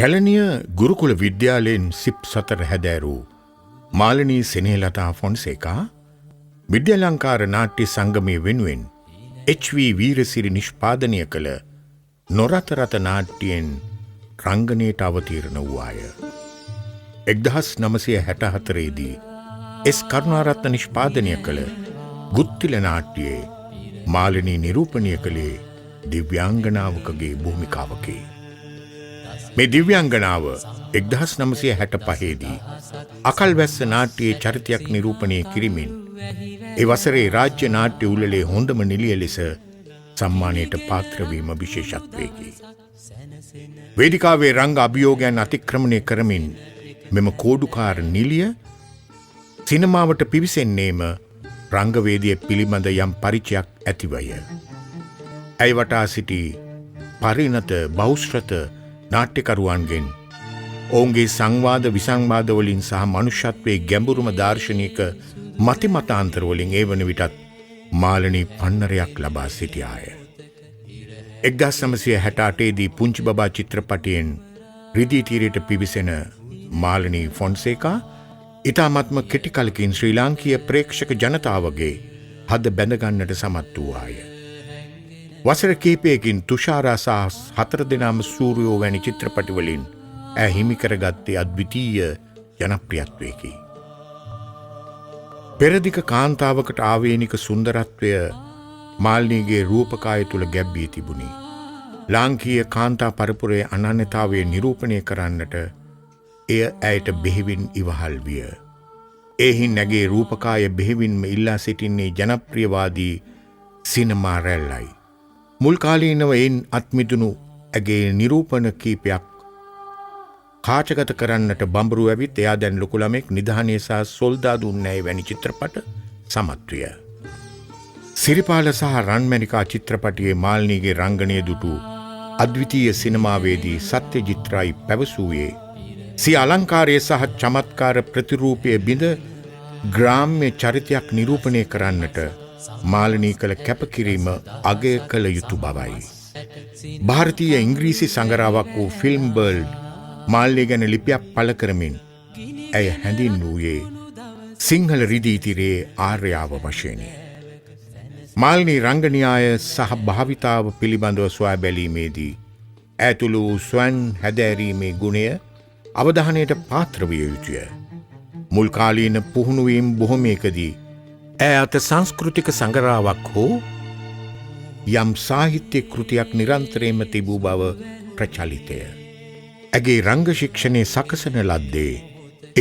කැලණිය ගුරුකුල විද්‍යාලයෙන් සිප් 4 හැදෑරූ මාලනී සෙනෙහෙලතා ෆොන්සේකා විද්‍යාලංකාර නාට්‍ය සංගමයේ වෙනුවෙන් එච්.වී. වීරසිරි නිෂ්පාදනය කළ නොරතරත නාට්‍යයෙන් රංගනයට අවතීර්ණ වූවාය. 1964 දී එස් කරුණාරත්න නිෂ්පාදනය කළ ගුත්තිල නාට්‍යයේ මාලනී නිරූපණය කළේ දිව්‍යාංගනාවකගේ භූමිකාවකි. මේ දිව්‍යාංගනාව 1965 දී අකල්වැස්ස නාට්‍යයේ චරිතයක් නිරූපණය කිරීමෙන් ඒ වසරේ රාජ්‍ය නාට්‍ය උළෙලේ හොඳම නිළිය ලෙස සම්මානයට පාත්‍ර වීම විශේෂත්වයකි. වේදිකාවේ රංග අභියෝගයන් අතික්‍රමණය කරමින් මෙම කෝඩුකාර නිළිය සිනමාවට පිවිසෙන්නේම රංගවේදිය පිළිබඳ යම් පරිචයක් ඇතිවය. ඇය වටා සිටි පරිණත බහුශ්‍රත නාට්‍යකරුවන්ගෙන් ඔවුන්ගේ සංවාද විසංවාද වලින් සහ මනුෂ්‍යත්වයේ ගැඹුරුම දාර්ශනික මතිමතාන්තර වලින් ඒ වන විටත් මාලනී පන්නරයක් ලබා සිටියාය. 1968 දී පුංචි බබා චිත්‍රපටයෙන් රිදී තීරයට පිවිසෙන මාලනී ෆොන්සේකා ඉතාමත්ම කෙටි කලකින් ශ්‍රී ලාංකීය ප්‍රේක්ෂක ජනතාවගේ හද බැඳගන්නට සමත් වූවාය. වසර කිහිපයකින් තුෂාරා සහ 4 දෙනාම සූර්යෝ වැනි චිත්‍රපටිවලින් ඇය හිමි කරගත්තේ අද්විතීය ජනප්‍රියත්වයකි. පෙරදිග කාන්තාවකට ආවේනික සුන්දරත්වය මාලනීගේ රූපකාය තුළ ගැබ්වී තිබුණි. ලාංකීය කාන්තා පරපුරේ අනන්‍යතාවය නිරූපණය කරන්නට එය ඇයට බෙහෙවින් ඉවහල් විය. එහි නැගේ රූපකාය බෙහෙවින්ම ඉල්ලා සිටින්නේ ජනප්‍රියවාදී සිනමා රැල්ලයි. මුල් කාලීනව එයින් අත්මිදුණු ඇගේ නිරූපණ කීපයක් කාචගත කරන්නට බඹරු ඇවිත් එයා දැන් ලොකු ළමෙක් නිධානය සහ සොල්දාදු උන්නැය වැනි චිත්‍රපට සමත් විය. සිරිපාල සහ රන්මැණිකා චිත්‍රපටයේ මාලනීගේ රංගනය දුටු අද්විතීය සිනමාවේදී සත්‍යජිත් රයි පැවසුවේ සිය අලංකාරය සහ චමත්කාර ප්‍රතිරූපය බිඳ ග්‍රාම්‍ය චරිතයක් නිරූපණය කරන්නට මාලනී කළ කැපකිරීම අගය කළ යුතු බවයි. ಭಾರತೀಯ ඉංග්‍රීසි සංගරාවක් වූ ෆිල්ම් බර්ඩ් මාලනී ගැන ලිපියක් පළ කරමින් ඇය හැඳින්වූයේ සිංහල රිදී තිරයේ ආර්යාව වශයෙනි. මාලනී රංගනීයාය සහ භාවිතාව පිළිබඳව සොයා බැලීමේදී ඇතුළු ස්වයන් හැදෑරීමේ ගුණය අවධානයට පාත්‍ර විය යුතුය. මුල් කාලීන පුහුණුවීම් බොහොමයකදී ඇය අත සංස්කෘතික සංගරාවක් හෝ යම් සාහිත්‍ය කෘතියක් නිරන්තරයෙන්ම තිබූ බව ප්‍රචලිතය. ඇගේ රංග ශික්ෂණය සකසන ලද්දේ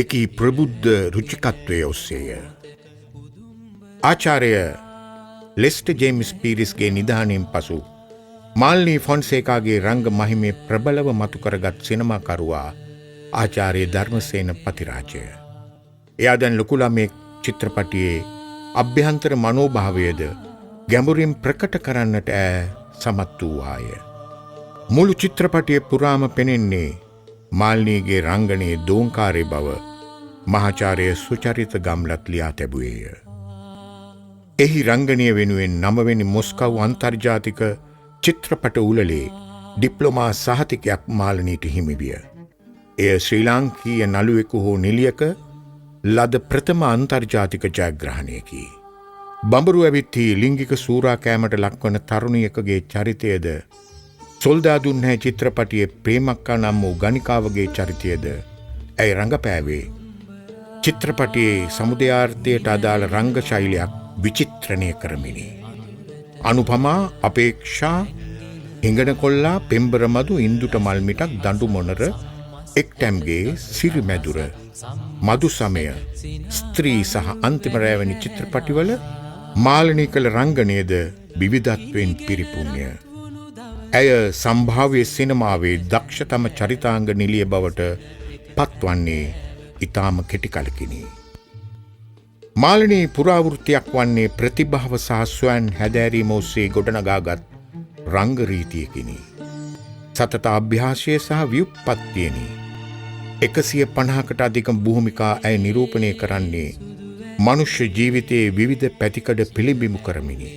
එකී ප්‍රබුද්ධ රුචිකත්වය ඔස්සේය. ආචාර්ය ලෙස්ටර් ජේම්ස් පීරිස්ගේ නිධානයෙන් පසු මාලනී ෆොන්සේකාගේ රංග මහිමේ ප්‍රබලව මතු කරගත් සිනමාකරුවා ආචාර්ය ධර්මසේන පතිරාජය. එයා දැන් ලොකු ළමයෙක් චිත්‍රපටියේ අභ්‍යන්තර මනෝභාවයද ගැඹුරින් ප්‍රකට කරන්නට ඈ සමත් වූවාය. මුළු චිත්‍රපටිය පුරාම පෙනෙන්නේ මාලනීගේ රංගනයේ දෝංකාරී බව මහාචාර්ය සුචරිත ගම්ලත් ලියා තැබුවේය. එහි රංගනය වෙනුවෙන් 9 වෙනි මොස්කව් අන්තර්ජාතික චිත්‍රපට උළෙලේ ඩිප්ලෝමා සහතිකයක් මාලනීට හිමි විය. එය ශ්‍රී ලාංකීය නළුවෙකු හෝ නිළියක ලද ප්‍රථම අන්තර්ජාතික ජයග්‍රහණයකි. බඹරු ඇවිත්හි ලිංගික සූරා කෑමට ලක්වන තරුණියකගේ චරිතයද සොල්දාදුන් හැ චිත්‍රපටියේ ප්‍රේමක්කා නම් වූ ගණිකාවගේ චරිතයද ඇය රංගපෑවේ චිත්‍රපටියේ සමුදයාර්ථයට අදාළ රංග ශෛලියක් විචිත්‍රණය කරමිනි. අනුපමා, අපේක්ෂා, හිඟනකොල්ලා, පෙම්බරමදු, ඉන්දුට මල්මිටක්, දඬු මොනර, එක්ටැම්ගේ, සිරිමැදුර, මදු සමය, ස්ත්‍රී සහ අන්තිම රැවැනි චිත්‍රපටිවල මාලනී කළ රංගනයද විවිධත්වයෙන් පිරිපුන්ය. ඇය සම්භාව්‍ය සිනමාවේ දක්ෂතම චරිතාංග නිළිය බවට පත්වන්නේ ඉතාම කෙටි කලකිනි. මාලනී පුරාවෘත්තියක් වන්නේ ප්‍රතිභාව සහ ස්වයන් හැදෑරීම ඔස්සේ ගොඩනගාගත් රංග රීතියකිනි. සතත අභ්‍යාසය සහ ව්‍යුප්පත්තියනි. 150කට අධික භූමිකා ඇය නිරූපණය කරන්නේ මනුෂ්‍ය ජීවිතයේ විවිධ පැතිකඩ පිළිබිඹු කරමිනි.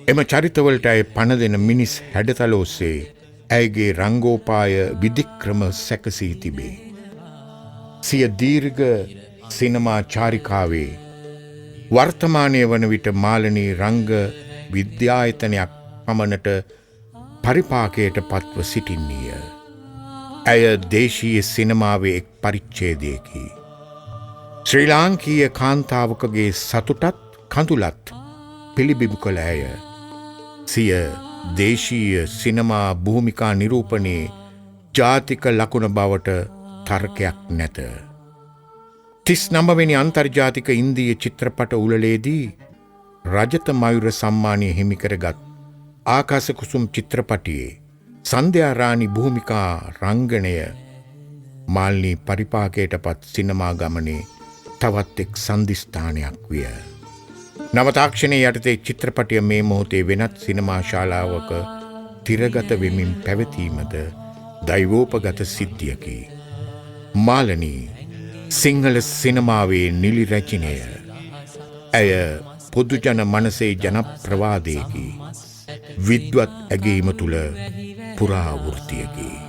එම චරිතවලට ඇය පණ දෙන මිනිස් හැඩතල ඔස්සේ ඇයගේ රංගෝපාය විධික්‍රම සැකසී තිබේ. සිය දීර්ඝ සිනමා චාරිකාවේ වර්තමානය වන විට මාලනී රංග විද්‍යායතනයක් පමණට පරිපාකයට පත්ව සිටින්නීය. ඇය දේශීය සිනමාවේ එක් පරිච්ඡේදයකි. ශ්‍රී ලාංකීය කාන්තාවකගේ සතුටත් කඳුලත් පිළිබිඹු කළ ඇය සිය දේශීය සිනමා භූමිකා නිරූපණයේ ජාතික ලකුණ බවට තර්කයක් නැත. 39 වෙනි අන්තර්ජාතික ඉන්දීය චිත්‍රපට උළෙලේදී රජත මයුර සම්මානය හිමිකරගත් ආකාශ කුසුම් චිත්‍රපටයේ සන්ධ්‍යා රාණි භූමිකා රංගනය මාල්නී පරිපාකයට පත් සිනමා ගමනේ තවත් එක් සන්ධිස්ථානයක් විය. නව තාක්ෂණයේ යටතේ චිත්‍රපටය මේ මොහොතේ වෙනත් සිනමා ශාලාවක තිරගත වෙමින් පැවතීමද දෛවෝපගත සිද්ධියකි. මාලනී සිංහල සිනමාවේ නිලි රැචිනය. ඇය පොදුජන මනසේ ජනප්‍රවාදයකි. විද්වත් ඇගීම තුළ පුරාවෘතියකි.